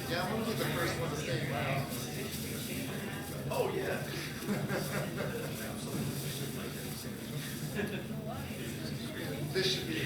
Yeah, I'm gonna be the first one to say wow. Oh, yeah. This should be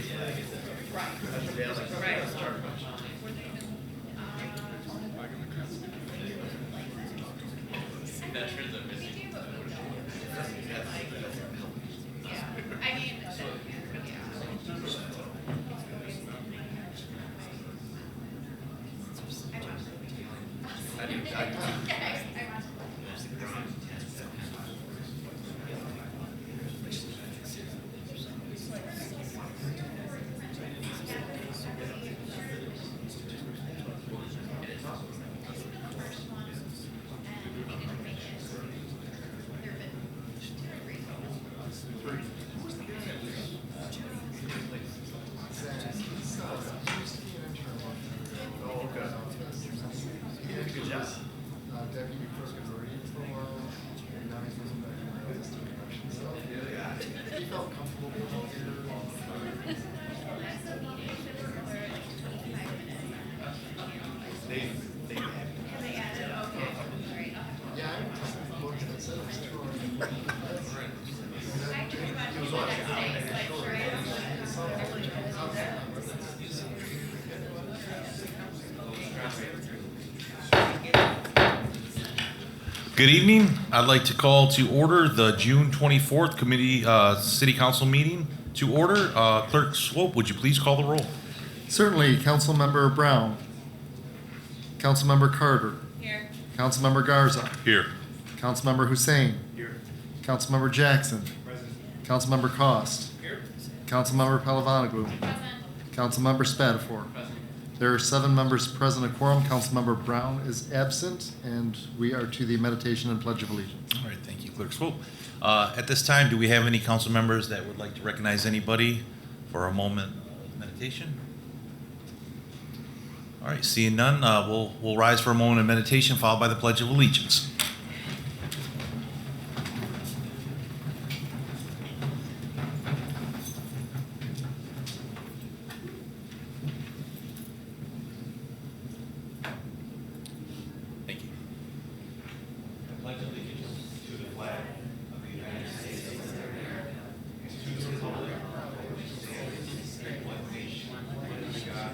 deputy first converted for a while, and now he's moving back in the assistant production. So he felt comfortable being here. Yeah, I haven't tested the books that said it was 2 hours. He was watching. Good evening. I'd like to call to order the June 24th Committee City Council meeting to order. Clerk Swope, would you please call the roll? Certainly. Councilmember Brown. Councilmember Carter. Here. Councilmember Garza. Here. Councilmember Hussein. Here. Councilmember Jackson. Present. Councilmember Cost. Here. Councilmember Palavanaglou. Present. Councilmember Spatafor. Present. There are 7 members present, a quorum. Councilmember Brown is absent, and we are to the meditation and pledge of allegiance. All right, thank you, Clerk Swope. At this time, do we have any council members that would like to recognize anybody for a moment of meditation? All right, seeing none, we'll rise for a moment of meditation, followed by the Pledge of Allegiance. Thank you. I pledge allegiance to the flag of the United States of America, and to the republic for which it stands, one nation, under God,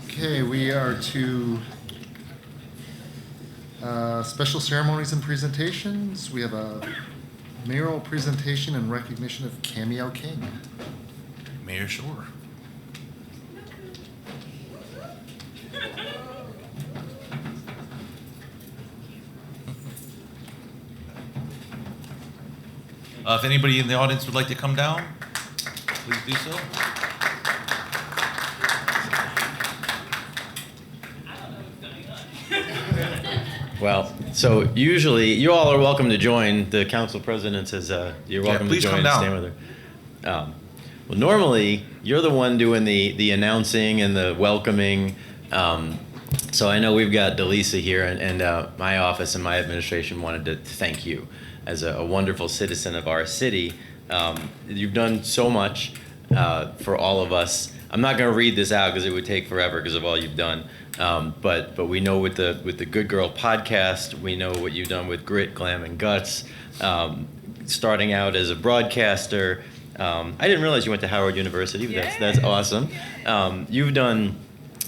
Okay, we are to special ceremonies and presentations. We have a mayoral presentation in recognition of Cameo King. Mayor Shore. If anybody in the audience would like to come down, please do so. Well, so usually you all are welcome to join. The council president says you're welcome to please join come and down. stand with her. Well, normally you're the one doing the announcing and the welcoming. So I know we've got Delisa here, and my office and my administration wanted to thank you as a wonderful citizen of our city. You've done so much for all of us. I'm not going to read this out because it would take forever because of all you've done. But we know with the Good Girl podcast, we know what you've done with Grit, Glam, and Guts. Starting out as a broadcaster, I didn't realize you went to Howard University, but that's awesome. You've done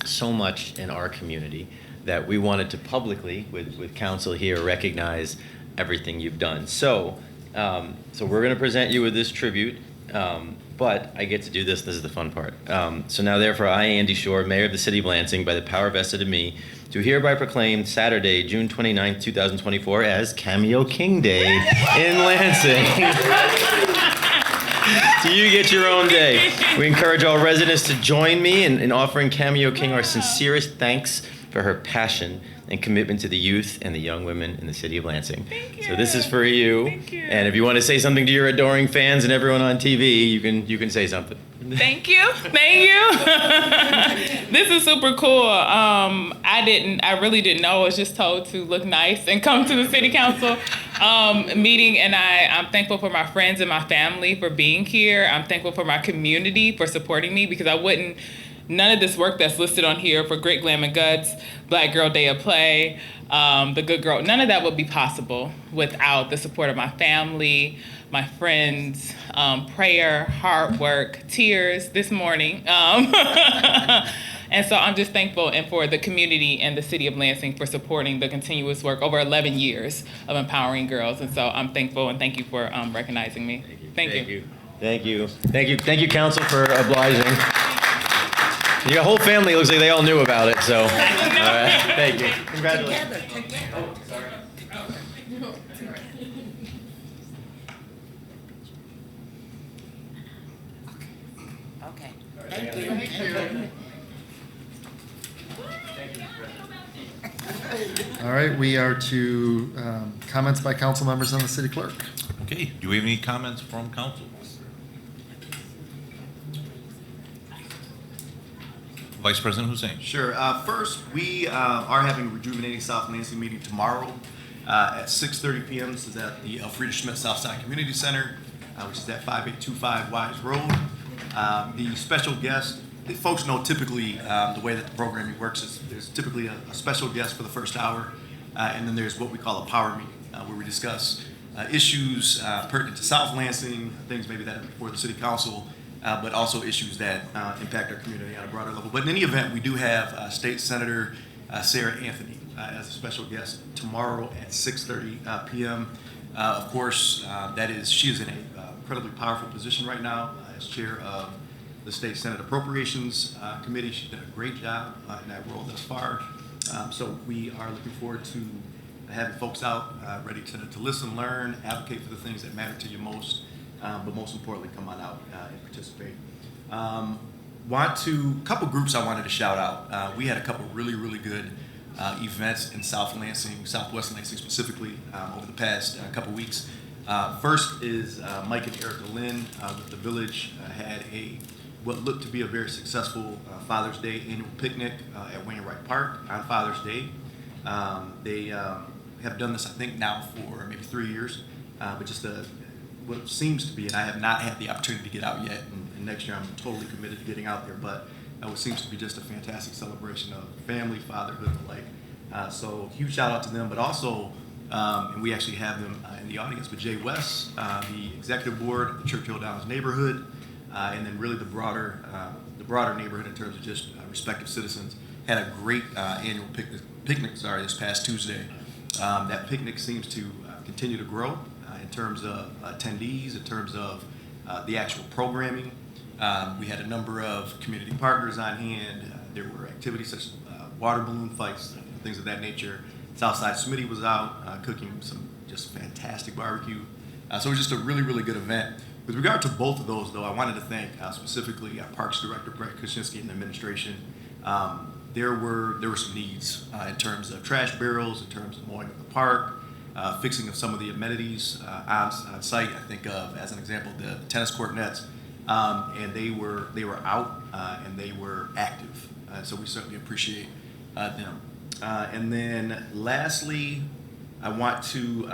so much in our community that we wanted to publicly, with council here, recognize everything you've done. So, so we're going to present you with this tribute, but I get to do this. This is the fun part. So now, therefore, I, Andy Shore, Mayor of the City of Lansing, by the power vested in me, do hereby proclaim Saturday, June 29th, 2024, as Cameo King Day in Lansing. So you get your own day. We encourage all residents to join me in offering Cameo King our sincerest thanks for her passion and commitment to the youth and the young women in the city of Lansing. Thank you. So this is for you. Thank you. And if you want to say something to your adoring fans and everyone on TV, you can say something. Thank you. Thank you. This is super cool. I really didn't know. I was just told to look nice and come to the city council meeting. And I'm thankful for my friends and my family for being here. I'm thankful for my community for supporting me, because none of this work that's listed on here for Grit, Glam, and Guts, Black Girl Day of Play, The Good Girl, none of that would be possible without the support of my family, my friends, prayer, hard work, tears this morning. And so I'm just thankful and for the community and the city of Lansing for supporting the continuous work over 11 years of empowering girls. And so I'm thankful, and thank you for recognizing me. Thank you. Thank you. Thank you. Thank you, council, for obliging. Your whole family looks like they all knew about it, so. All right. Thank you. Congratulations. Okay. Thank you. All right, we are to comments by council members on the city clerk. Okay, do we have any comments from council? Vice President Hussein. Sure. First, we are having a Rejuvenating South Lansing meeting tomorrow at 6:30 p.m. This is at the Elfrida Schmidt Southside Community Center, which is at 5825 Wise Road. The special guest, folks know typically the way that the programming works is there's typically a special guest for the first hour, and then there's what we call a power meeting, where we discuss issues pertinent to South Lansing, things maybe that are before the city council, but also issues that impact our community on a broader level. But in any event, we do have State Senator Sarah Anthony as a special guest tomorrow at 6:30 p.m. Of course, she is in an incredibly powerful position right now as chair of the State Senate Appropriations Committee. She's done a great job in that role thus far. So we are looking forward to having folks out ready to listen, learn, advocate for the things that matter to you most, but most importantly, come on out and participate. Couple groups I wanted to shout out. We had a couple really good events in South Lansing, Southwest Lansing specifically, over the past couple weeks. First is Mike and Erica Lynn with the Village had what looked to be a very successful Father's Day annual picnic at Wainwright Park on Father's Day. They have done this, I think, now for maybe 3 years, but just what seems to be, and I have not had the opportunity to get out yet, and next year I'm totally committed to getting out there, but what seems to be just a fantastic celebration of family, fatherhood, and the like. So huge shout out to them, but also, and we actually have them in the audience, but Jay West, the executive board of the Churchill Downs neighborhood, and then really the broader neighborhood in terms of just respective citizens, had a great annual picnic this past Tuesday. That picnic seems to continue to grow in terms of attendees, in terms of the actual programming. We had a number of community partners on hand. There were activities such as water balloon fights, things of that nature. Southside Smitty was out cooking some just fantastic barbecue. So it was just a really good event. With regard to both of those, though, I wanted to thank specifically Parks Director Brett Kuczynski and the administration. There were some needs in terms of trash barrels, in terms of mowing of the park, fixing of some of the amenities on site. I think of, as an example, the tennis court nets, and they were out and they were active. So we certainly appreciate them. And then lastly, I want to,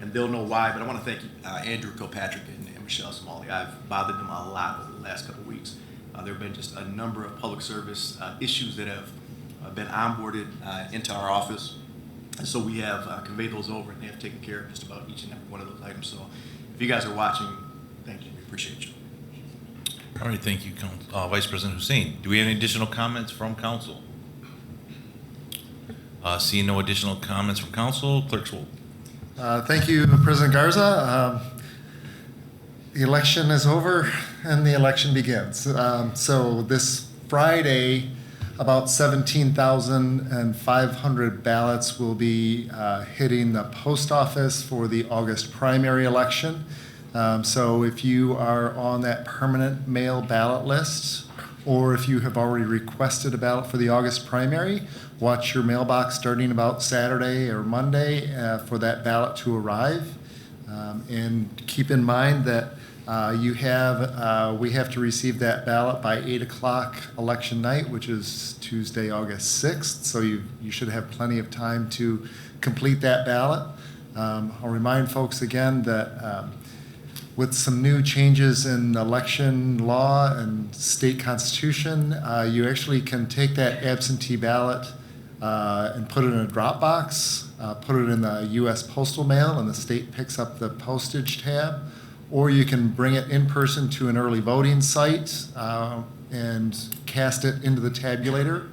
and they'll know why, but I want to thank Andrew Kilpatrick and Michelle Smalley. I've bothered them a lot over the last couple of weeks. There have been just a number of public service issues that have been onboarded into our office. And so we have conveyed those over, and they have taken care of just about each and every one of those items. So if you guys are watching, thank you. We appreciate you. All right, thank you, Vice President Hussein. Do we have any additional comments from council? Seeing no additional comments from council, Clerk Swope. Thank you, President Garza. The election is over and the election begins. So this Friday, about 17,500 ballots will be hitting the post office for the August primary election. So if you are on that permanent mail ballot list, or if you have already requested a ballot for the August primary, watch your mailbox starting about Saturday or Monday for that ballot to arrive. And keep in mind that we have to receive that ballot by 8 o'clock election night, which is Tuesday, August 6th. So you should have plenty of time to complete that ballot. I'll remind folks again that with some new changes in election law and state constitution, you actually can take that absentee ballot and put it in a drop box, put it in the U.S. postal mail, and the state picks up the postage tab. Or you can bring it in person to an early voting site and cast it into the tabulator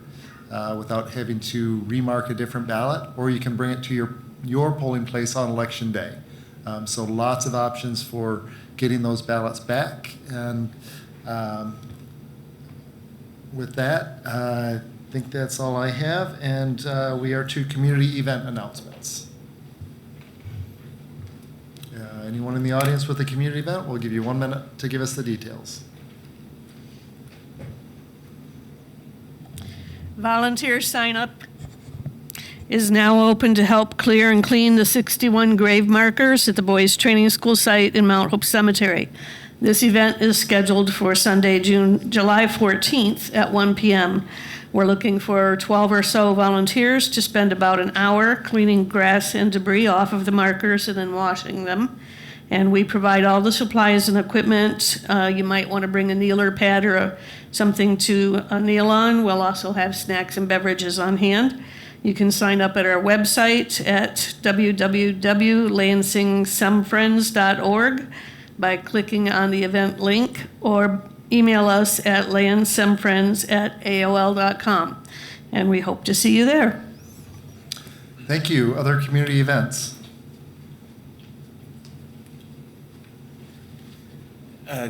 without having to remark a different ballot. Or you can bring it to your polling place on election day. So lots of options for getting those ballots back. And with that, I think that's all I have. And we are to community event announcements. Anyone in the audience with a community event? We'll give you 1 minute to give us the details. Volunteer sign-up is now open to help clear and clean the 61 grave markers at the Boys Training School site in Mount Hope Cemetery. This event is scheduled for Sunday, July 14th at 1 p.m. We're looking for 12 or so volunteers to spend about an hour cleaning grass and debris off of the markers and then washing them. And we provide all the supplies and equipment. You might want to bring a kneeler pad or something to kneel on. We'll also have snacks and beverages on hand. You can sign up at our website at www.lansingsemfriends.org by clicking on the event link, or email us at lansingsemfriends@aol.com. And we hope to see you there. Thank you. Other community events?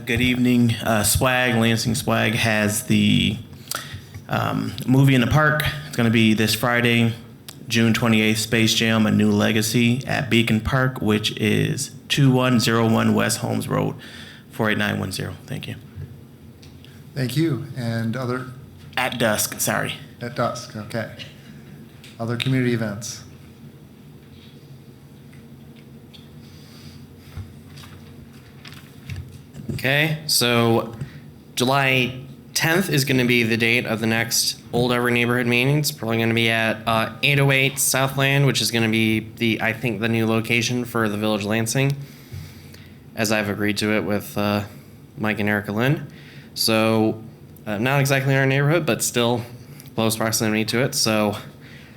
Good evening. Lansing Swag has the movie in the park. It's going to be this Friday, June 28th, Space Jam: A New Legacy at Beacon Park, which is 2101 West Holmes Road, 48910. Thank you. Thank you. And other? At dusk, sorry. At dusk, okay. Other community events? Okay, so July 10th is going to be the date of the next Old Everett neighborhood meeting. It's probably going to be at 808 Southland, which is going to be I think the new location for the Village Lansing, as I've agreed to it with Mike and Erica Lynn. So not exactly in our neighborhood, but still close proximity to it. So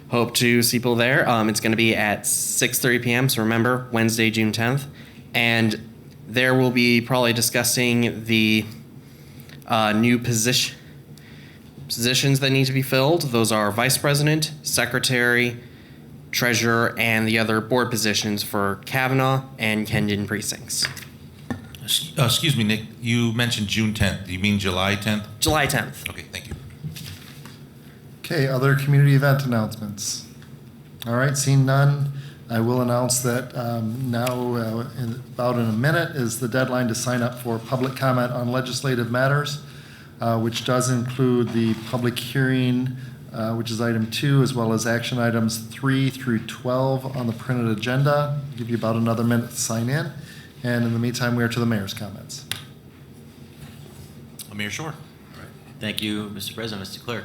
hope to see people there. It's going to be at 6:30 p.m. So remember, Wednesday, June 10th. And there we'll be probably discussing the new positions that need to be filled. Those are vice president, secretary, treasurer, and the other board positions for Kavanaugh and Kendon precincts. Excuse me, Nick, you mentioned June 10th. Do you mean July 10th? July 10th. Okay, thank you. Okay, other community event announcements? All right, seeing none, I will announce that now, in a minute, is the deadline to sign up for public comment on legislative matters, which does include the public hearing, which is item 2, as well as action items 3 through 12 on the printed agenda. I'll give you about another minute to sign in. And in the meantime, we are to the mayor's comments. Mayor Shore. Thank you, Mr. President, Mr. Clerk.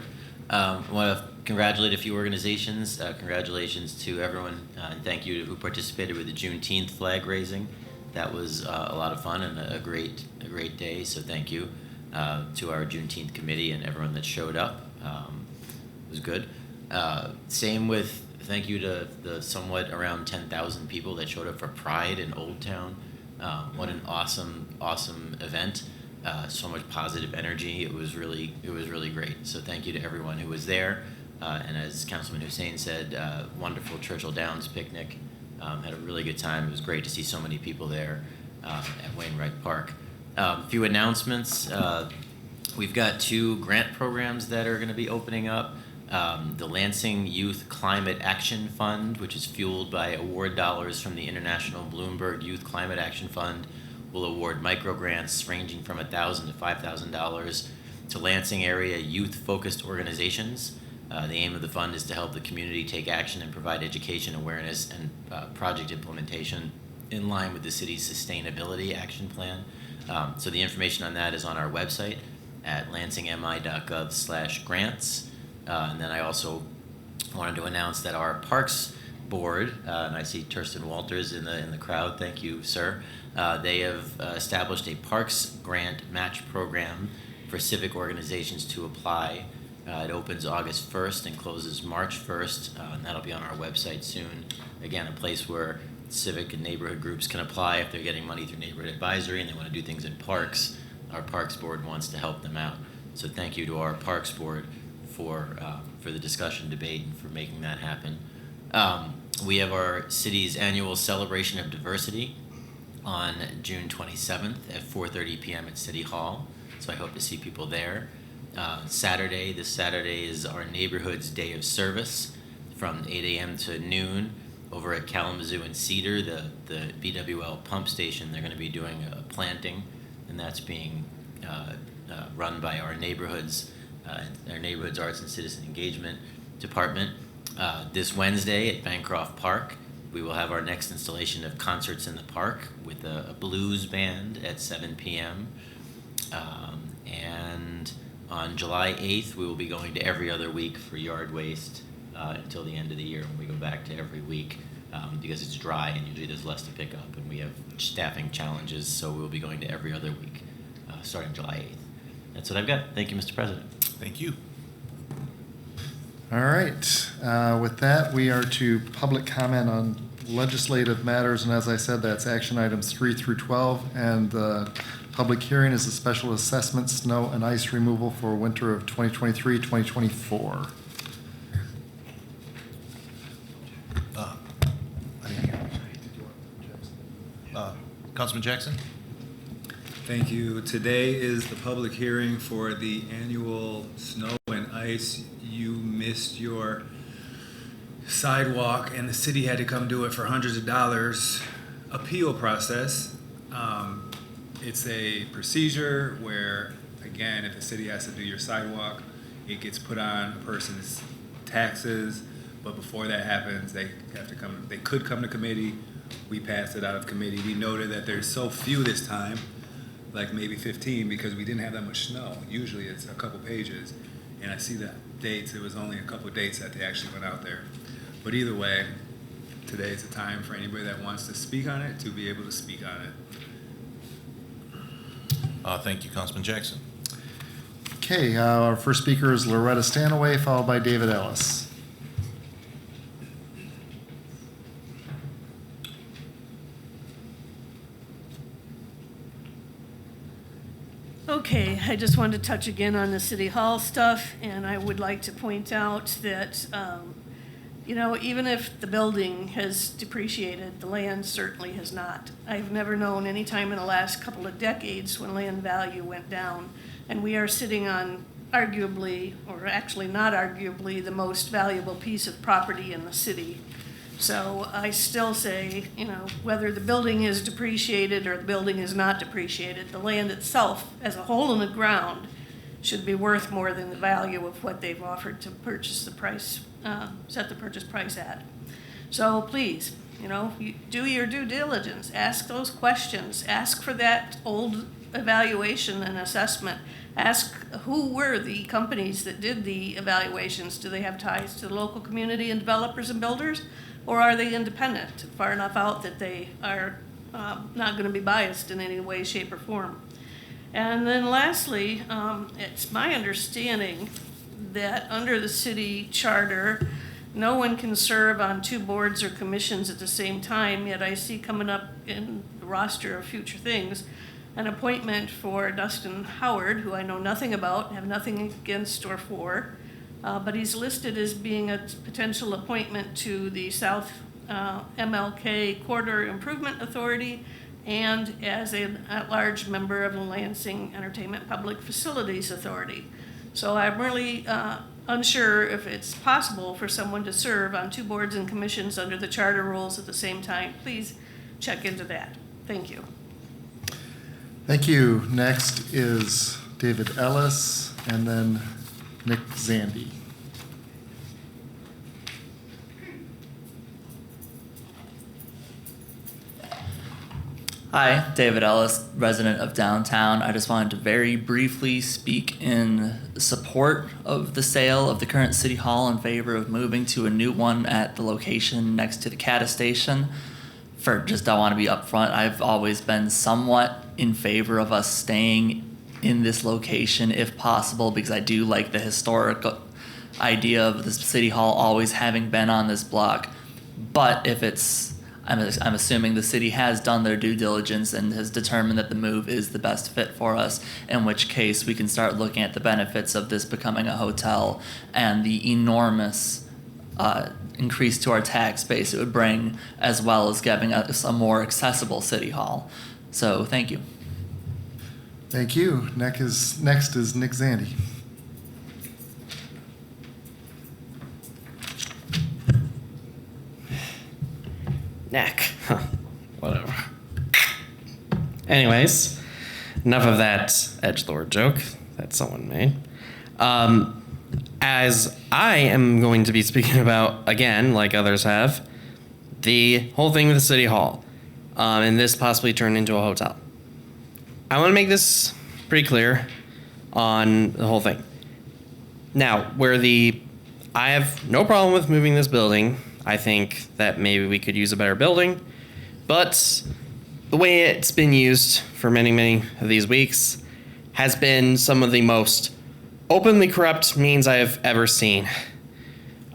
I want to congratulate a few organizations. Congratulations to everyone, and thank you who participated with the Juneteenth flag raising. That was a lot of fun and a great day. So thank you to our Juneteenth committee and everyone that showed up. It was good. Same with thank you to the somewhat around 10,000 people that showed up for Pride in Old Town. What an awesome event. so much positive energy. It was really great. So thank you to everyone who was there. And as Councilman Hussein said, wonderful Churchill Downs picnic. Had a really good time. It was great to see so many people there at Wainwright Park. A few announcements. We've got 2 grant programs that are going to be opening up. The Lansing Youth Climate Action Fund, which is fueled by award dollars from the International Bloomberg Youth Climate Action Fund, will award microgrants ranging from $1,000 to $5,000 to Lansing area youth-focused organizations. The aim of the fund is to help the community take action and provide education, awareness, and project implementation in line with the city's sustainability action plan. So the information on that is on our website at lansingmi.gov/grants. And then I also wanted to announce that our Parks Board, and I see Tursten Walters in the crowd. Thank you, sir. They have established a Parks Grant Match Program for civic organizations to apply. It opens August 1st and closes March 1st, and that'll be on our website soon. Again, a place where civic and neighborhood groups can apply if they're getting money through neighborhood advisory and they want to do things in parks. Our Parks Board wants to help them out. So thank you to our Parks Board for the discussion, debate, and for making that happen. We have our city's annual celebration of diversity on June 27th at 4:30 p.m. at City Hall. So I hope to see people there. This Saturday is our neighborhood's day of service from 8 a.m. to noon over at Kalamazoo and Cedar, the BWL pump station. They're going to be doing a planting, and that's being run by our neighborhood's Arts and Citizen Engagement Department. This Wednesday at Bancroft Park, we will have our next installation of Concerts in the Park with a blues band at 7 p.m. And on July 8th, we will be going to every other week for yard waste until the end of the year when we go back to every week because it's dry and usually there's less to pick up and we have staffing challenges, so we'll be going to every other week starting July 8th. That's what I've got. Thank you, Mr. President. Thank you. All right. With that, we are to public comment on legislative matters, and as I said, that's action items 3 through 12, and the public hearing is a special assessment snow and ice removal for winter of 2023-2024. Councilman Jackson? Thank you. Today is the public hearing for the annual snow and ice. You missed your sidewalk and the city had to come do it for hundreds of dollars appeal process. It's a procedure where, again, if the city has to do your sidewalk, it gets put on a person's taxes. But before that happens, they could come to committee. We passed it out of committee. We noted that there's so few this time, like maybe 15, because we didn't have that much snow. Usually it's a couple pages, and I see the dates. It was only a couple dates that they actually went out there. But either way, today is the time for anybody that wants to speak on it to be able to speak on it. Thank you, Councilman Jackson. Okay, our first speaker is Loretta Stanaway, followed by David Ellis. Okay, I just wanted to touch again on the City Hall stuff, and I would like to point out that, even if the building has depreciated, the land certainly has not. I've never known any time in the last couple of decades when land value went down, and we are sitting on arguably, or actually not arguably, the most valuable piece of property in the city. So I still say, whether the building is depreciated or the building is not depreciated, the land itself as a hole in the ground should be worth more than the value of what they've offered to purchase the price, set the purchase price at. So please, you do your due diligence, ask those questions, ask for that old evaluation and assessment. Ask who were the companies that did the evaluations. Do they have ties to the local community and developers and builders? Or are they independent, far enough out that they are not going to be biased in any way, shape, or form? And then lastly, it's my understanding that under the city charter, no one can serve on 2 boards or commissions at the same time, yet I see coming up in the roster of future things an appointment for Dustin Howard, who I know nothing about, have nothing against or for, but he's listed as being a potential appointment to the South MLK Corridor Improvement Authority and as an at-large member of the Lansing Entertainment Public Facilities Authority. So I'm really unsure if it's possible for someone to serve on 2 boards and commissions under the charter rules at the same time. Please check into that. Thank you. Thank you. Next is David Ellis and then Nick Zandy. Hi, David Ellis, resident of downtown. I just wanted to very briefly speak in support of the sale of the current city hall in favor of moving to a new one at the location next to the CATA station. I want to be upfront, I've always been somewhat in favor of us staying in this location if possible, because I do like the historical idea of the city hall always having been on this block. But if I'm assuming the city has done their due diligence and has determined that the move is the best fit for us, in which case we can start looking at the benefits of this becoming a hotel and the enormous increase to our tax base it would bring, as well as giving us a more accessible city hall. So thank you. Thank you. Next is Nick Zandy. Neck. Huh. Whatever. Anyways, enough of that edgelord joke that someone made. As I am going to be speaking about, again, like others have, the whole thing with the city hall, and this possibly turned into a hotel. I want to make this pretty clear on the whole thing. Now, I have no problem with moving this building. I think that maybe we could use a better building, but the way it's been used for many, many of these weeks has been some of the most openly corrupt means I have ever seen.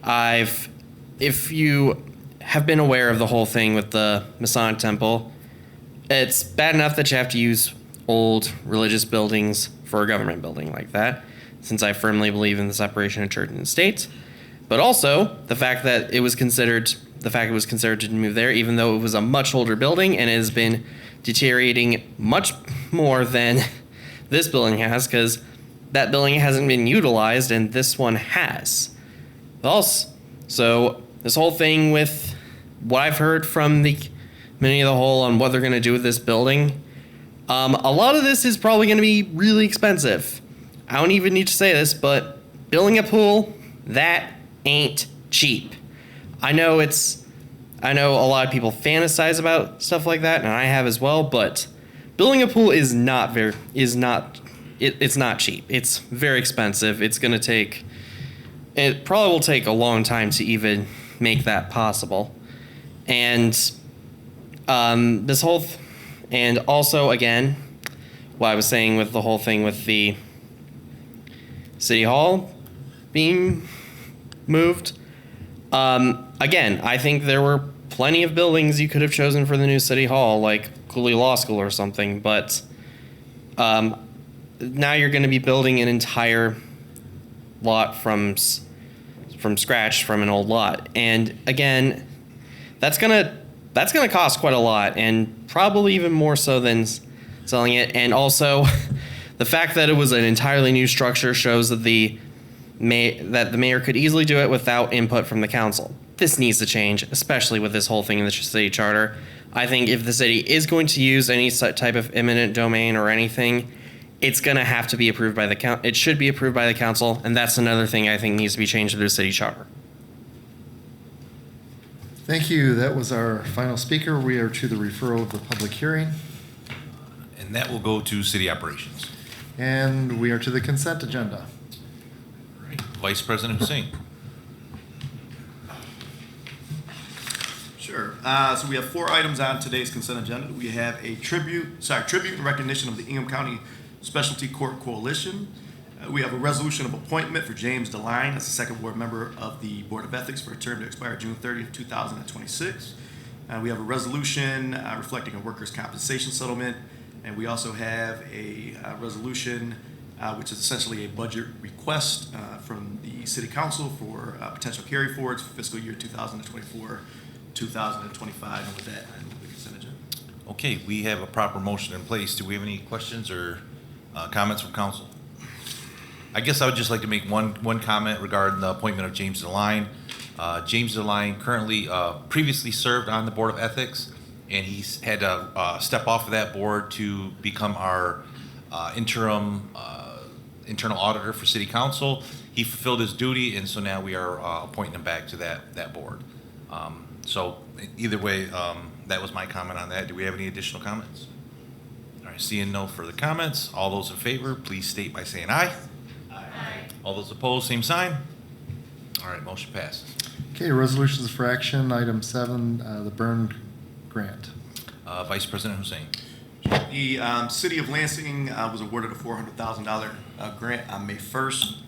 If you have been aware of the whole thing with the Masonic Temple, it's bad enough that you have to use old religious buildings for a government building like that, since I firmly believe in the separation of church and state. But also the fact that it was considered to move there, even though it was a much older building and it has been deteriorating much more than this building has, because that building hasn't been utilized and this one has. So this whole thing with what I've heard from the committee of the whole on what they're going to do with this building, a lot of this is probably going to be really expensive. I don't even need to say this, but building a pool, that ain't cheap. I know a lot of people fantasize about stuff like that, and I have as well, but building a pool is not cheap. It's very expensive. It probably will take a long time to even make that possible. And and also again, what I was saying with the whole thing with the city hall being moved. Again, I think there were plenty of buildings you could have chosen for the new city hall, like Cooley Law School or something, but now you're going to be building an entire lot from scratch from an old lot. And again, that's gonna cost quite a lot, and probably even more so than selling it. And also, the fact that it was an entirely new structure shows that the mayor could easily do it without input from the council. This needs to change, especially with this whole thing in the city charter. I think if the city is going to use any type of eminent domain or anything, it's going to have to be approved by the council. It should be approved by the council, and that's another thing I think needs to be changed to the city charter. Thank you. That was our final speaker. We are to the referral of the public hearing. And that will go to city operations. And we are to the consent agenda. Right. Vice President Hussein. Sure. So we have 4 items on today's consent agenda. We have a tribute and recognition of the Ingham County Specialty Court Coalition. We have a resolution of appointment for James DeLine as the second ward member of the Board of Ethics for a term to expire June 30th, 2026. We have a resolution reflecting a workers' compensation settlement And we also have a resolution, which is essentially a budget request from the City Council for potential carry forwards for fiscal year 2024, 2025. And with that, I move the consent agenda. Okay, we have a proper motion in place. Do we have any questions or comments from council? I guess I would just like to make one comment regarding the appointment of James DeLine. James DeLine currently previously served on the Board of Ethics, and he's had to step off of that board to become our interim internal auditor for City Council. He fulfilled his duty, and so now we are appointing him back to that board. So either way, that was my comment on that. Do we have any additional comments? All right, seeing no further comments, all those in favor, please state by saying aye. Aye. All those opposed, same sign. All right, motion passes. Okay, resolutions for action. Item 7, the burn grant. Vice President Hussein. The City of Lansing was awarded a $400,000 grant on May 1st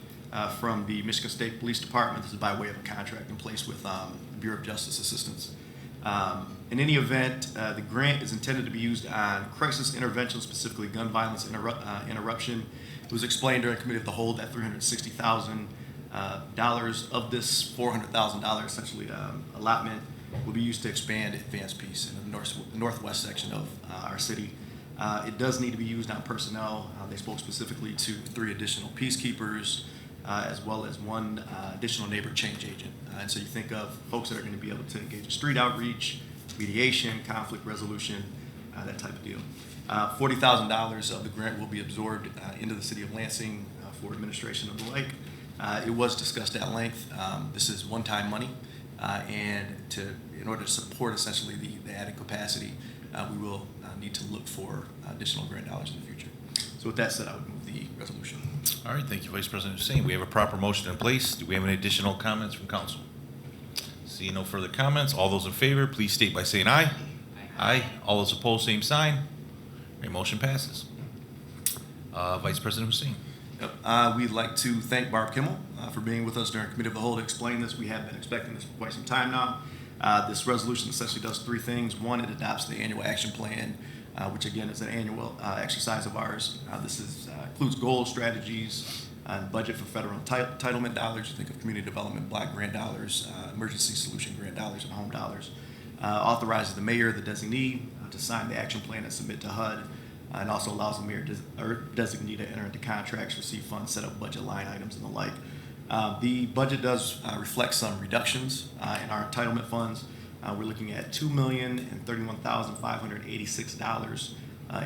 from the Michigan State Police Department. This is by way of a contract in place with the Bureau of Justice Assistance. In any event, the grant is intended to be used on crisis intervention, specifically gun violence interruption. It was explained during Committee of the Whole that $360,000 of this $400,000 essentially allotment will be used to expand Advanced Peace in the northwest section of our city. It does need to be used on personnel. They spoke specifically to 3 additional peacekeepers, as well as 1 additional neighbor change agent. And so you think of folks that are going to be able to engage in street outreach, mediation, conflict resolution, that type of deal. $40,000 of the grant will be absorbed into the City of Lansing for administration of the like. It was discussed at length. This is one-time money, and in order to support essentially the added capacity, we will need to look for additional grant dollars in the future. So with that said, I would move the resolution. All right, thank you, Vice President Hussein. We have a proper motion in place. Do we have any additional comments from council? Seeing no further comments, all those in favor, please state by saying aye. Aye. All those opposed, same sign. All right, motion passes. Vice President Hussein. Yep. We'd like to thank Barb Kimmel for being with us during Committee of the Whole to explain this. We have been expecting this for quite some time now. This resolution essentially does 3 things. 1, it adopts the annual action plan, which again is an annual exercise of ours. This includes goals, strategies, and budget for federal entitlement dollars. You think of community development, block grant dollars, emergency solution grant dollars, and home dollars. Authorizes the mayor, the designee, to sign the action plan and submit to HUD, and also allows the mayor or designee to enter into contracts, receive funds, set up budget line items, and the like. The budget does reflect some reductions in our entitlement funds. We're looking at $2,031,586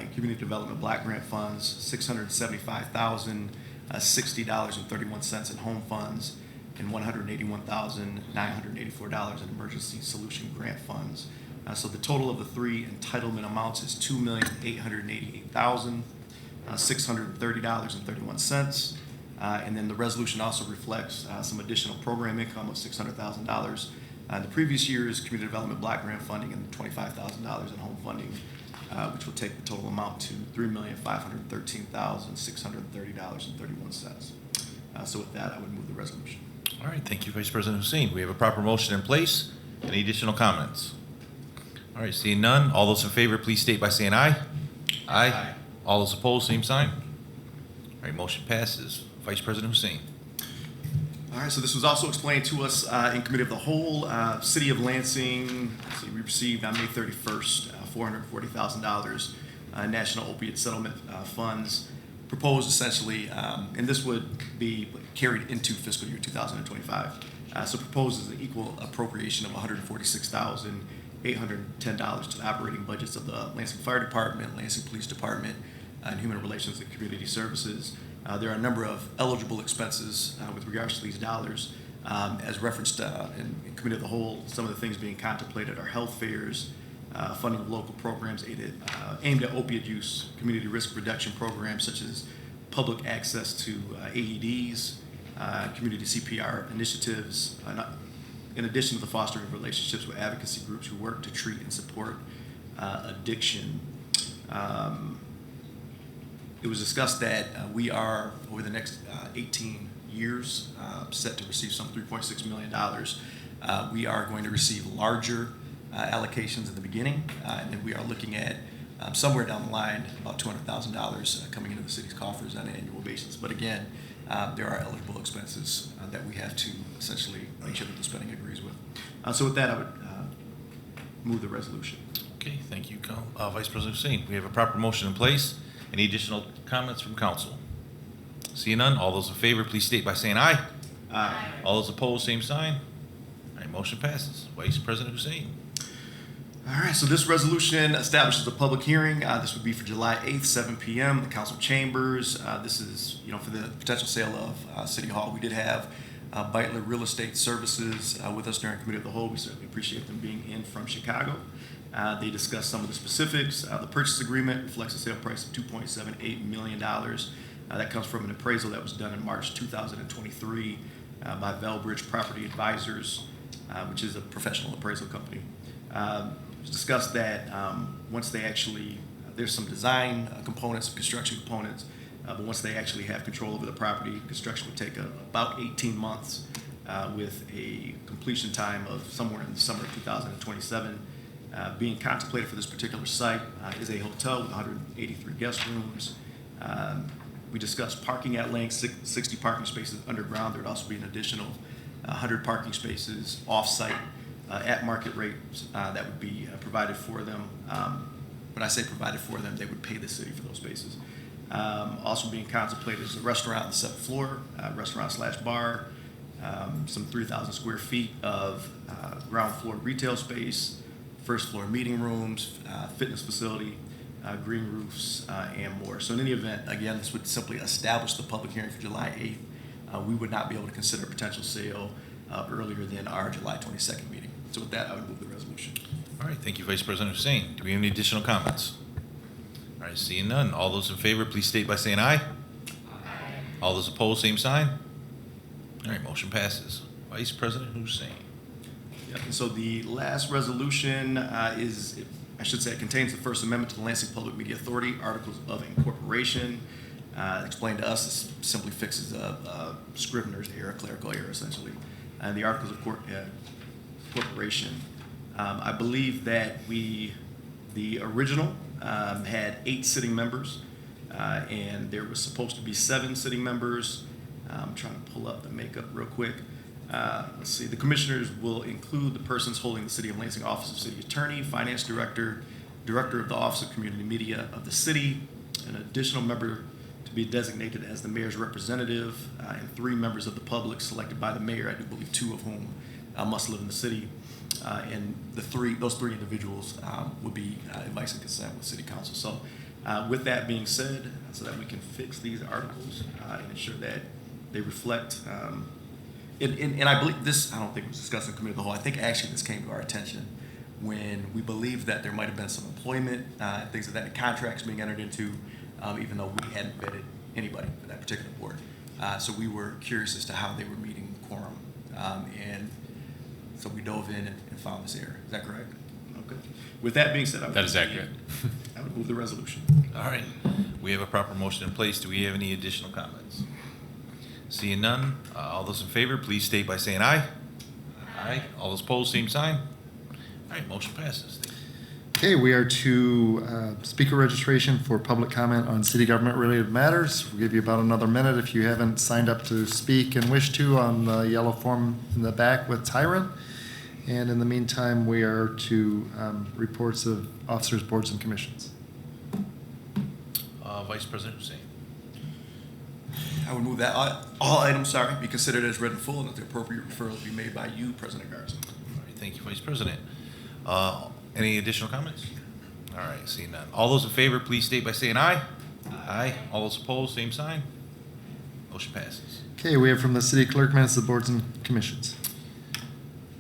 in community development block grant funds, $675,060.31 in home funds, and $181,984 in emergency solution grant funds. So the total of the 3 entitlement amounts is $2,888,630.31. And then the resolution also reflects some additional program income of $600,000. The previous year's community development block grant funding and $25,000 in home funding, which will take the total amount to $3,513,630.31. So with that, I would move the resolution. All right, thank you, Vice President Hussein. We have a proper motion in place. Any additional comments? All right, seeing none, all those in favor, please state by saying aye. Aye. Aye. All those opposed, same sign. All right, motion passes. Vice President Hussein. All right, so this was also explained to us in Committee of the Whole. City of Lansing, we received on May 31st $440,000 National Opiate Settlement Funds proposed essentially, and this would be carried into fiscal year 2025. So proposes an equal appropriation of $146,810 to the operating budgets of the Lansing Fire Department, Lansing Police Department, and Human Relations and Community Services. There are a number of eligible expenses with regards to these dollars. As referenced in Committee of the Whole, some of the things being contemplated are health fairs, funding of local programs aimed at opiate use, community risk reduction programs such as public access to AEDs, community CPR initiatives, in addition to the fostering of relationships with advocacy groups who work to treat and support addiction. It was discussed that we are, over the next 18 years, set to receive some $3.6 million. We are going to receive larger allocations in the beginning, and then we are looking at somewhere down the line, about $200,000 coming into the city's coffers on an annual basis. But again, there are eligible expenses that we have to essentially make sure that the spending agrees with. So with that, I would move the resolution. Okay, thank you, Vice President Hussein. We have a proper motion in place. Any additional comments from council? Seeing none, all those in favor, please state by saying aye. Aye. All those opposed, same sign. All right, motion passes. Vice President Hussein. All right, so this resolution establishes a public hearing. This would be for July 8th, 7 p.m., the council chambers. This is, for the potential sale of City Hall. We did have Beitler Real Estate Services with us during Committee of the Whole. We certainly appreciate them being in from Chicago. They discussed some of the specifics. The purchase agreement reflects a sale price of $2.78 million. That comes from an appraisal that was done in March 2023 by Velbridge Property Advisors, which is a professional appraisal company. Discussed that once they actually, there's some design components, construction components, but once they actually have control over the property, construction would take about 18 months with a completion time of somewhere in the summer of 2027. Being contemplated for this particular site is a hotel with 183 guest rooms. We discussed parking at length, 60 parking spaces underground. There would also be an additional 100 parking spaces off-site at market rates that would be provided for them. When I say provided for them, they would pay the city for those spaces. Also being contemplated is a restaurant on the 7th floor, restaurant/bar, some 3,000 square feet of ground floor retail space, first floor meeting rooms, fitness facility, green roofs, and more. So in any event, again, this would simply establish the public hearing for July 8th. We would not be able to consider a potential sale earlier than our July 22nd meeting. So with that, I would move the resolution. All right, thank you, Vice President Hussein. Do we have any additional comments? All right, seeing none. All those in favor, please state by saying aye. Aye. All those opposed, same sign. All right, motion passes. Vice President Hussein. Yep, and so the last resolution it contains the First Amendment to the Lansing Public Media Authority, Articles of Incorporation. Explained to us, this simply fixes a Scrivener's error, clerical error, essentially. And the Articles of Incorporation. I believe that the original had 8 sitting members, and there was supposed to be 7 sitting members. I'm trying to pull up the makeup real quick. Let's see. The commissioners will include the persons holding the City of Lansing Office of City Attorney, Finance Director, Director of the Office of Community Media of the city, an additional member to be designated as the mayor's representative, and 3 members of the public selected by the mayor, I do believe 2 of whom must live in the city. And those three individuals would be advice and consent with City Council. So with that being said, so that we can fix these articles and ensure that they reflect, and I believe this, I don't think it was discussed in Committee of the Whole. I think actually this came to our attention when we believed that there might have been some employment, things of that, contracts being entered into, even though we hadn't vetted anybody for that particular board. So we were curious as to how they were meeting quorum. And so we dove in and found this error. Is that correct? Okay. With that being said, that is accurate. I would move the resolution. All right. We have a proper motion in place. Do we have any additional comments? Seeing none, all those in favor, please state by saying aye. Aye. All those opposed, same sign. All right, motion passes. Okay, we are to speaker registration for public comment on city government related matters. We'll give you about another minute if you haven't signed up to speak and wish to on the yellow form in the back with Tyron. And in the meantime, we are to reports of officers, boards, and commissions. Vice President Hussein. I would move that all items, be considered as read in full, and that the appropriate referrals be made by you, President Garza. All right, thank you, Vice President. Any additional comments? All right, seeing none. All those in favor, please state by saying aye. Aye. All those opposed, same sign. Motion passes. Okay, we have from the city clerk minutes of boards and commissions.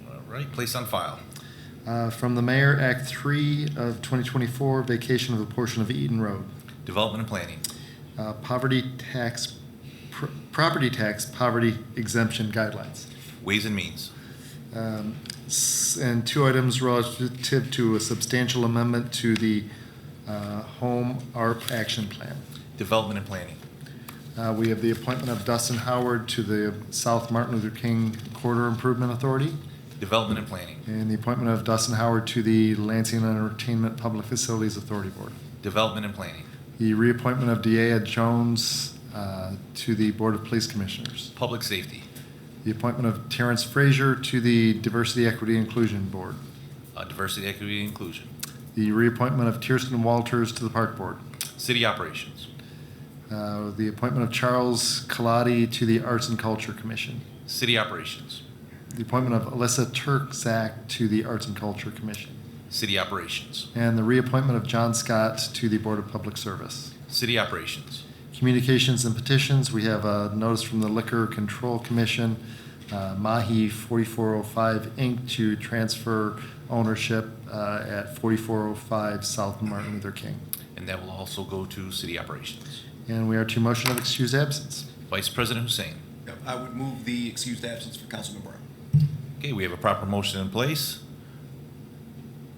All right, place on file. From the mayor, Act 3 of 2024, vacation of a portion of Eaton Road. Development and planning. Property tax poverty exemption guidelines. Ways and means. And 2 items relative to a substantial amendment to the Home ARP Action Plan. Development and planning. We have the appointment of Dustin Howard to the South Martin Luther King Corridor Improvement Authority. Development and planning. And the appointment of Dustin Howard to the Lansing Entertainment Public Facilities Authority Board. Development and Planning. The reappointment of Deea Jones to the Board of Police Commissioners. Public Safety. The appointment of Terrence Frazier to the Diversity, Equity, Inclusion Board. Diversity, Equity, and Inclusion. The reappointment of Kirsten Walters to the Park Board. City Operations. The appointment of Charles Kaladi to the Arts and Culture Commission. City Operations. The appointment of Alyssa Turkzak to the Arts and Culture Commission. City Operations. And the reappointment of John Scott to the Board of Public Service. City Operations. Communications and petitions, we have a notice from the Liquor Control Commission, Mahi 4405 Inc. to transfer ownership at 4405 South Martin Luther King. And that will also go to City Operations. And we are to motion of excused absence. Vice President Hussein. Yep, I would move the excused absence for Councilman Brown. Okay, we have a proper motion in place.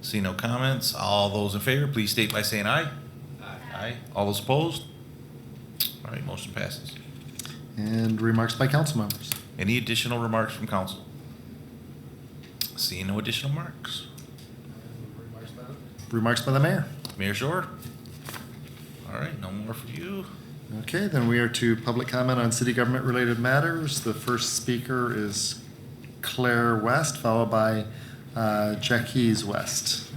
See no comments. All those in favor, please state by saying aye. Aye. All those opposed? All right, motion passes. And remarks by council members. Any additional remarks from council? Seeing no additional remarks. Remarks by the mayor. Mayor Shore? All right, no more for you. Okay, then we are to public comment on city government related matters. The first speaker is Claire West, followed by Jacques West.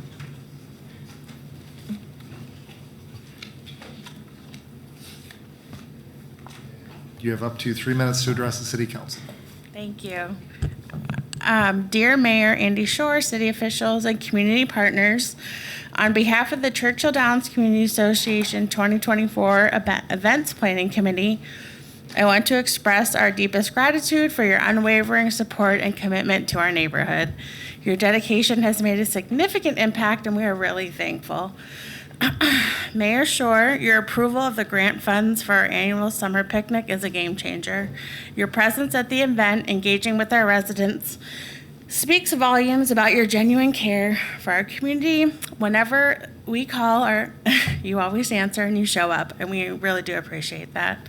You have up to 3 minutes to address the city council. Thank you. Dear Mayor Andy Shore, city officials, and community partners, on behalf of the Churchill Downs Community Association 2024 Events Planning Committee, I want to express our deepest gratitude for your unwavering support and commitment to our neighborhood. Your dedication has made a significant impact, and we are really thankful. Mayor Shore, your approval of the grant funds for our annual summer picnic is a game changer. Your presence at the event, engaging with our residents, speaks volumes about your genuine care for our community. Whenever we call, you always answer and you show up, and we really do appreciate that.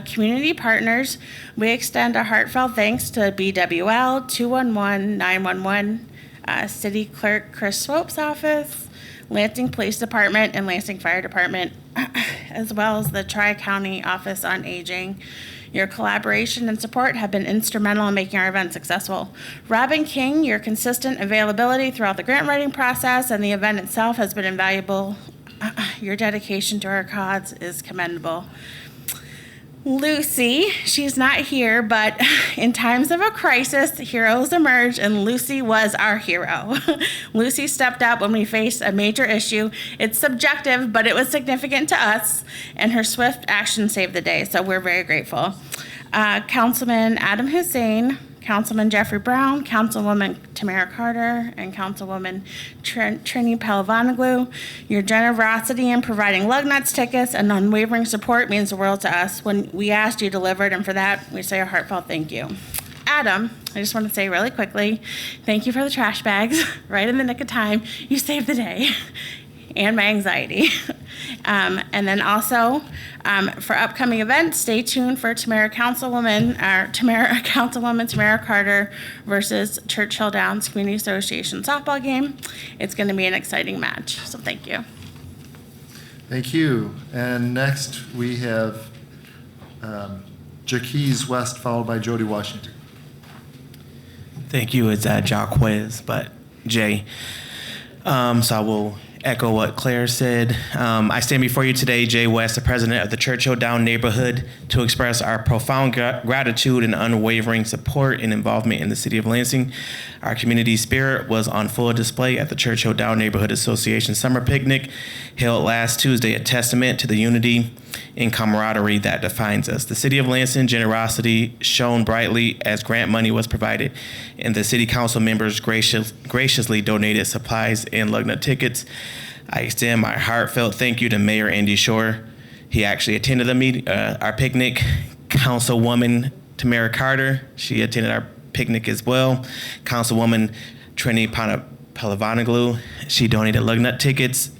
Community partners, we extend a heartfelt thanks to BWL, 211-911, City Clerk Chris Swope's office, Lansing Police Department, and Lansing Fire Department, as well as the Tri-County Office on Aging. Your collaboration and support have been instrumental in making our event successful. Robin King, your consistent availability throughout the grant writing process and the event itself has been invaluable. Your dedication to our cause is commendable. Lucy, she's not here, but in times of a crisis, heroes emerge, and Lucy was our hero. Lucy stepped up when we faced a major issue. It's subjective, but it was significant to us, and her swift action saved the day, so we're very grateful. Councilman Adam Hussein, Councilman Jeffrey Brown, Councilwoman Tamara Carter, and Councilwoman Trini Palavanoglu. Your generosity in providing lug nuts tickets and unwavering support means the world to us. When we asked, you delivered, and for that, we say a heartfelt thank you. Adam, I just want to say really quickly, thank you for the trash bags, right in the nick of time. You saved the day. And my anxiety. And then also, for upcoming events, stay tuned for Councilwoman Tamara Carter versus Churchill Downs Community Association softball game. It's going to be an exciting match, so thank you. Thank you. And next we have Jacques West, followed by Jody Washington. Thank you. It's Jacques, but Jay. So I will echo what Claire said. I stand before you today, Jay West, the president of the Churchill Down neighborhood, to express our profound gratitude and unwavering support and involvement in the city of Lansing. Our community spirit was on full display at the Churchill Down Neighborhood Association Summer Picnic, held last Tuesday, a testament to the unity and camaraderie that defines us. The city of Lansing generosity shone brightly as grant money was provided, and the city council members graciously donated supplies and lug nut tickets. I extend my heartfelt thank you to Mayor Andy Shore. He actually attended the meeting, our picnic. Councilwoman Tamara Carter, she attended our picnic as well. Councilwoman Trini Palavanoglu, she donated lug nut tickets.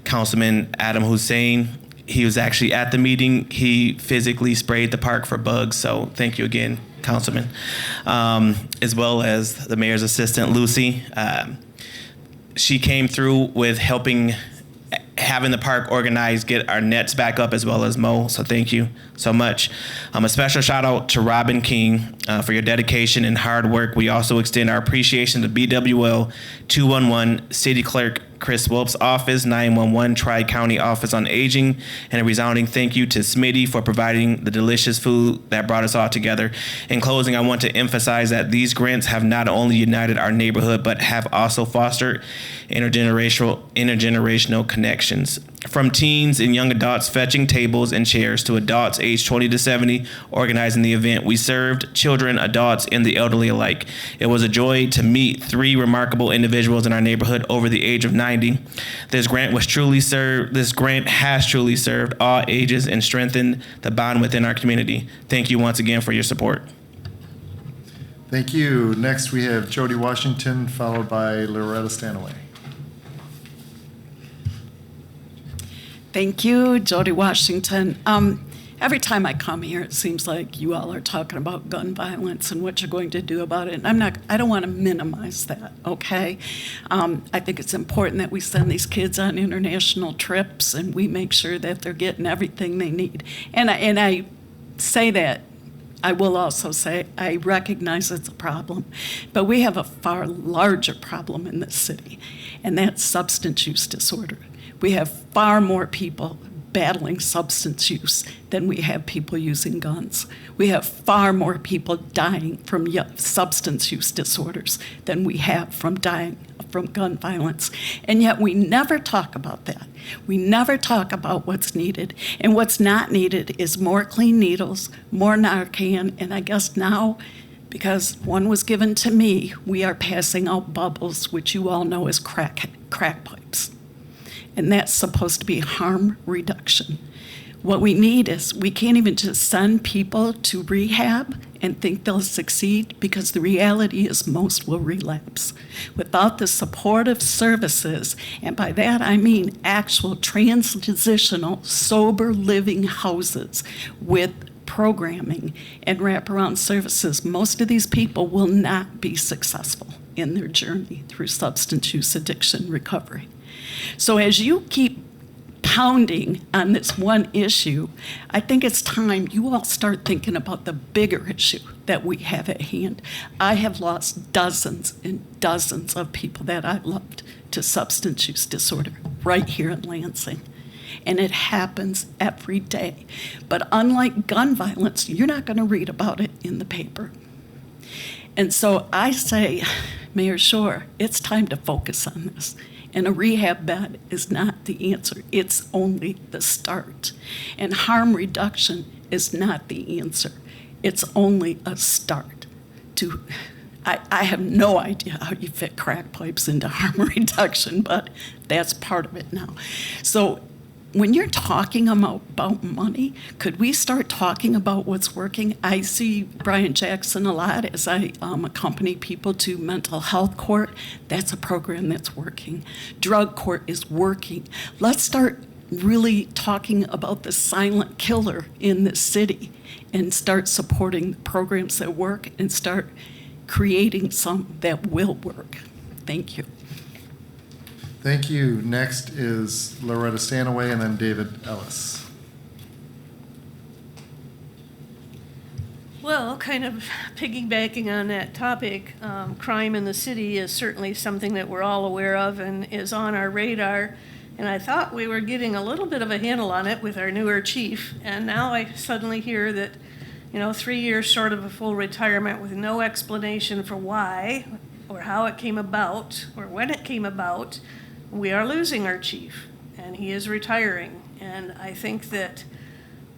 Councilman Adam Hussein, he was actually at the meeting. He physically sprayed the park for bugs, so thank you again, Councilman. As well as the mayor's assistant, Lucy. She came through with helping having the park organized, get our nets back up as well as mow. So thank you so much. A special shout out to Robin King for your dedication and hard work. We also extend our appreciation to BWL 211 City Clerk Chris Wilp's office, 911 Tri-County Office on Aging, and a resounding thank you to Smitty for providing the delicious food that brought us all together. In closing, I want to emphasize that these grants have not only united our neighborhood, but have also fostered intergenerational connections. From teens and young adults fetching tables and chairs to adults aged 20 to 70 organizing the event, we served children, adults, and the elderly alike. It was a joy to meet 3 remarkable individuals in our neighborhood over the age of 90. This grant has truly served all ages and strengthened the bond within our community. Thank you once again for your support. Thank you. Next, we have Jody Washington, followed by Loretta Stanaway. Thank you, Jody Washington. Every time I come here, it seems like you all are talking about gun violence and what you're going to do about it. And I don't want to minimize that, okay? I think it's important that we send these kids on international trips and we make sure that they're getting everything they need. And I say that. I will also say I recognize it's a problem, but we have a far larger problem in this city, and that's substance use disorder. We have far more people battling substance use than we have people using guns. We have far more people dying from substance use disorders than we have from dying from gun violence. And yet we never talk about that. We never talk about what's needed. And what's not needed is more clean needles, more Narcan, and I guess now, because one was given to me, we are passing out bubbles, which you all know as crack pipes. And that's supposed to be harm reduction. What we need is, we can't even just send people to rehab and think they'll succeed, because the reality is most will relapse. Without the supportive services, and by that I mean actual transitional, sober living houses with programming and wraparound services, most of these people will not be successful in their journey through substance use addiction recovery. So as you keep pounding on this one issue, I think it's time you all start thinking about the bigger issue that we have at hand. I have lost dozens and dozens of people that I loved to substance use disorder right here in Lansing. And it happens every day. But unlike gun violence, you're not going to read about it in the paper. And so I say, Mayor Shore, it's time to focus on this. And a rehab bed is not the answer. It's only the start. And harm reduction is not the answer. It's only a start. I have no idea how you fit crack pipes into harm reduction, but that's part of it now. So when you're talking about money, could we start talking about what's working? I see Brian Jackson a lot as I accompany people to mental health court. That's a program that's working. Drug court is working. Let's start really talking about the silent killer in this city and start supporting the programs that work and start creating some that will work. Thank you. Thank you. Next is Loretta Stanaway and then David Ellis. Well, kind of piggybacking on that topic, crime in the city is certainly something that we're all aware of and is on our radar. And I thought we were getting a little bit of a handle on it with our newer chief. And now I suddenly hear that, 3 years short of a full retirement with no explanation for why or how it came about or when it came about, we are losing our chief, and he is retiring. And I think that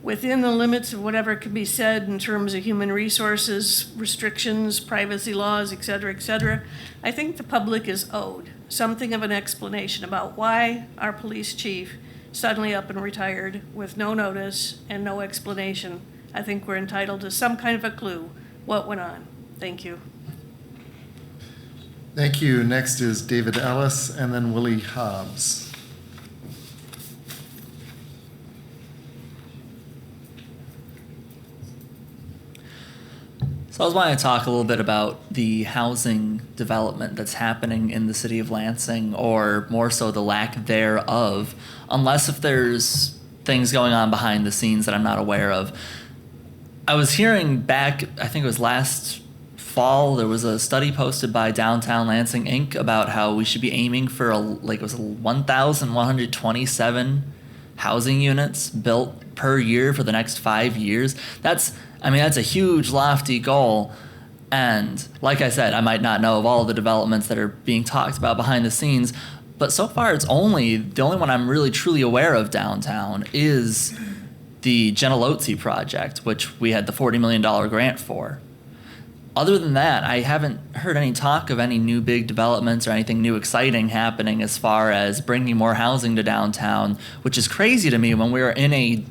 within the limits of whatever can be said in terms of human resources, restrictions, privacy laws, et cetera, I think the public is owed something of an explanation about why our police chief suddenly up and retired with no notice and no explanation. I think we're entitled to some kind of a clue what went on. Thank you. Thank you. Next is David Ellis and then Willie Hobbs. So I was wanting to talk a little bit about the housing development that's happening in the city of Lansing, or more so the lack thereof, unless if there's things going on behind the scenes that I'm not aware of. I was hearing back, I think it was last fall, there was a study posted by Downtown Lansing Inc. about how we should be aiming for it was 1,127 housing units built per year for the next 5 years. That's a huge, lofty goal. And like I said, I might not know of all the developments that are being talked about behind the scenes, but so far the only one I'm really truly aware of downtown is the Gentilozzi project, which we had the $40 million grant for. Other than that, I haven't heard any talk of any new big developments or anything new exciting happening as far as bringing more housing to downtown, which is crazy to me when we're in a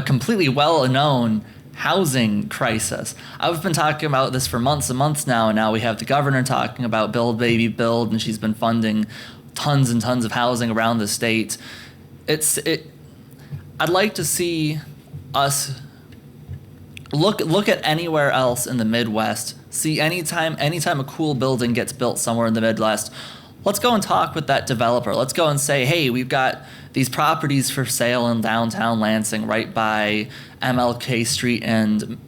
completely well-known housing crisis. I've been talking about this for months and months now, and now we have the governor talking about build, baby, build, and she's been funding tons and tons of housing around the state. I'd like to see us look at anywhere else in the Midwest. See anytime a cool building gets built somewhere in the Midwest, let's go and talk with that developer. Let's go and say, hey, we've got these properties for sale in downtown Lansing right by MLK Street and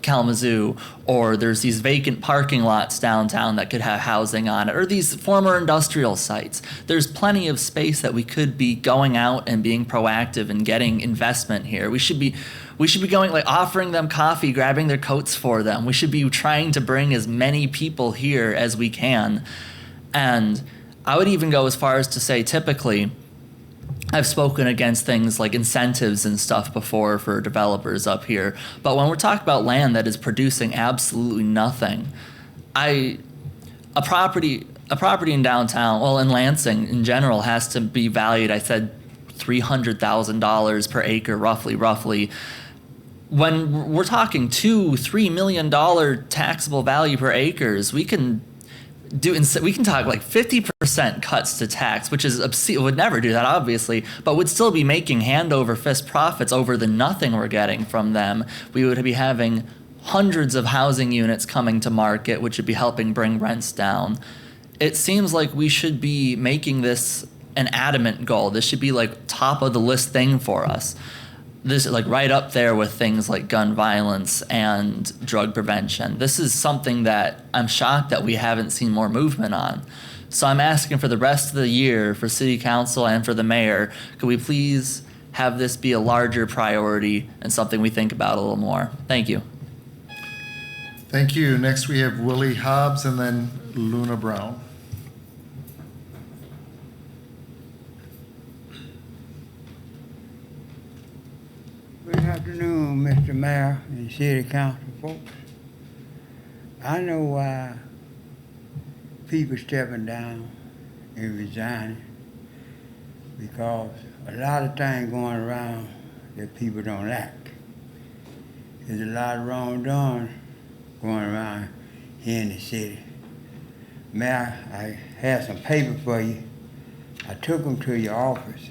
Kalamazoo, or there's these vacant parking lots downtown that could have housing on it, or these former industrial sites. There's plenty of space that we could be going out and being proactive and getting investment here. We should be going, offering them coffee, grabbing their coats for them. We should be trying to bring as many people here as we can. And I would even go as far as to say, typically, I've spoken against things like incentives and stuff before for developers up here. But when we're talking about land that is producing absolutely nothing, a property in downtown, in Lansing in general, has to be valued, I said, $300,000 per acre, roughly. When we're talking $2-3 million taxable value per acres, we can talk 50% cuts to tax, which is obscene. Would never do that, obviously, but would still be making hand over fist profits over the nothing we're getting from them. We would be having hundreds of housing units coming to market, which would be helping bring rents down. It seems like we should be making this an adamant goal. This should be top of the list thing for us. This is right up there with things like gun violence and drug prevention. This is something that I'm shocked that we haven't seen more movement on. So I'm asking for the rest of the year, for city council and for the mayor, could we please have this be a larger priority and something we think about a little more? Thank you. Thank you. Next we have Willie Hobbs and then Luna Brown. Good afternoon, Mr. Mayor and City Council folks. I know why people stepping down and resigning, because a lot of things going around that people don't like. There's a lot of wrongdoing going around here in the city. Mayor, I have some paper for you. I took them to your office.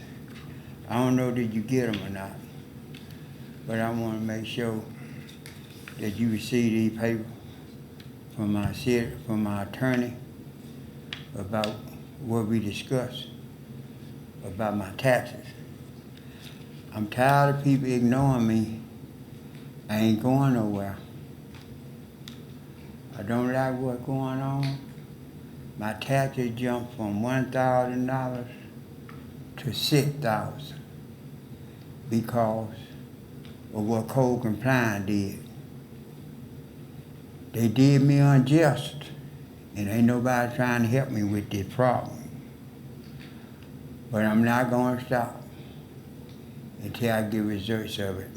I don't know did you get them or not, but I want to make sure that you receive these papers from my attorney about what we discussed about my taxes. I'm tired of people ignoring me. I ain't going nowhere. I don't like what's going on. My taxes jumped from $1,000 to $6,000 because of what code compliance did. They did me unjust, and ain't nobody trying to help me with this problem. But I'm not going to stop until I get results of it.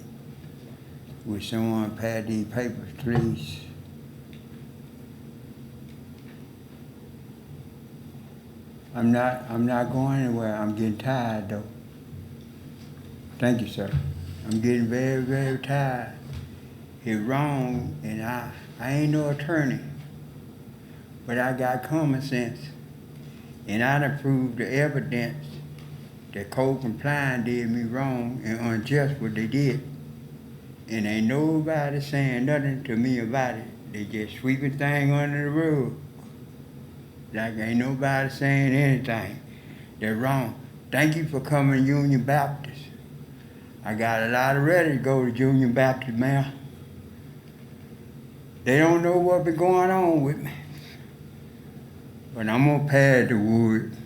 Will someone pad these papers, please? I'm not going anywhere. I'm getting tired, though. Thank you, sir. I'm getting very, very tired. It's wrong, and I ain't no attorney, but I got common sense, and I done proved the evidence that code compliance did me wrong and unjust what they did. And ain't nobody saying nothing to me about it. They just sweeping thing under the rug. Like ain't nobody saying anything. They're wrong. Thank you for coming to Union Baptist. I got a lot of ready to go to Union Baptist, man. They don't know what been going on with me. But I'm gonna pass the wood.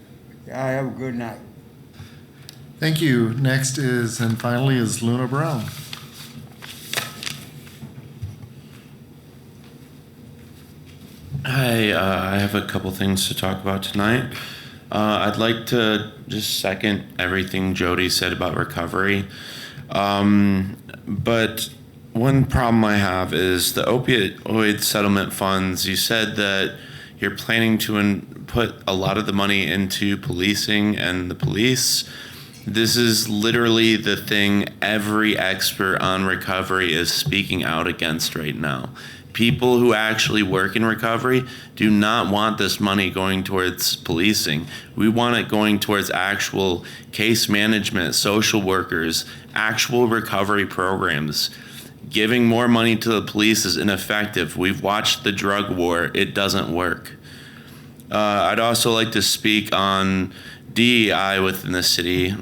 Y'all have a good night. Thank you. Next is, and finally, is Luna Brown. Hi, I have a couple things to talk about tonight. I'd like to just second everything Jody said about recovery. But one problem I have is the opioid settlement funds. You said that you're planning to put a lot of the money into policing and the police. This is literally the thing every expert on recovery is speaking out against right now. People who actually work in recovery do not want this money going towards policing. We want it going towards actual case management, social workers, actual recovery programs. Giving more money to the police is ineffective. We've watched the drug war. It doesn't work. I'd also like to speak on DEI within the city.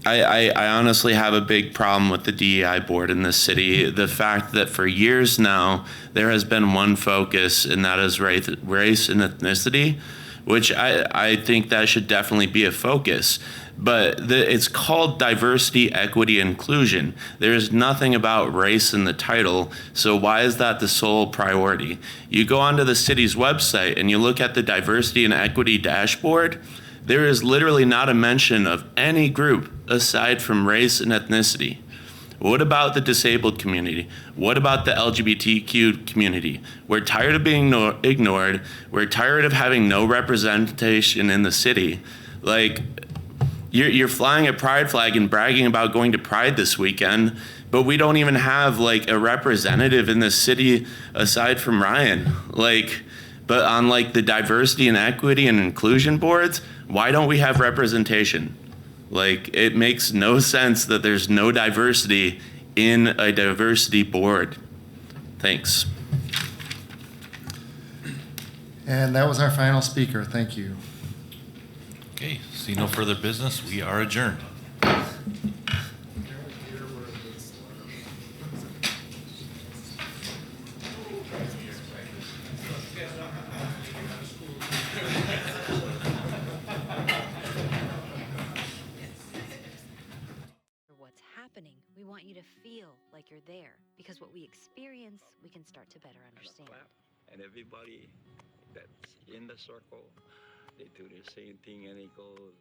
I honestly have a big problem with the DEI board in this city. The fact that for years now, there has been one focus, and that is race and ethnicity, which I think that should definitely be a focus. But it's called diversity, equity, inclusion. There's nothing about race in the title, so why is that the sole priority? You go onto the city's website and you look at the diversity and equity dashboard, there is literally not a mention of any group aside from race and ethnicity. What about the disabled community? What about the LGBTQ community? We're tired of being ignored. We're tired of having no representation in the city. Like, you're flying a pride flag and bragging about going to Pride this weekend, but we don't even have like a representative in the city aside from Ryan. But on like the diversity and equity and inclusion boards, why don't we have representation? Like, it makes no sense that there's no diversity in a diversity board. Thanks. And that was our final speaker. Thank you. Okay, see no further business. We are adjourned. What's happening. We want you to feel like you're there, because what we experience, we can start to better understand. And everybody that's in the circle, they do the same thing, and it goes.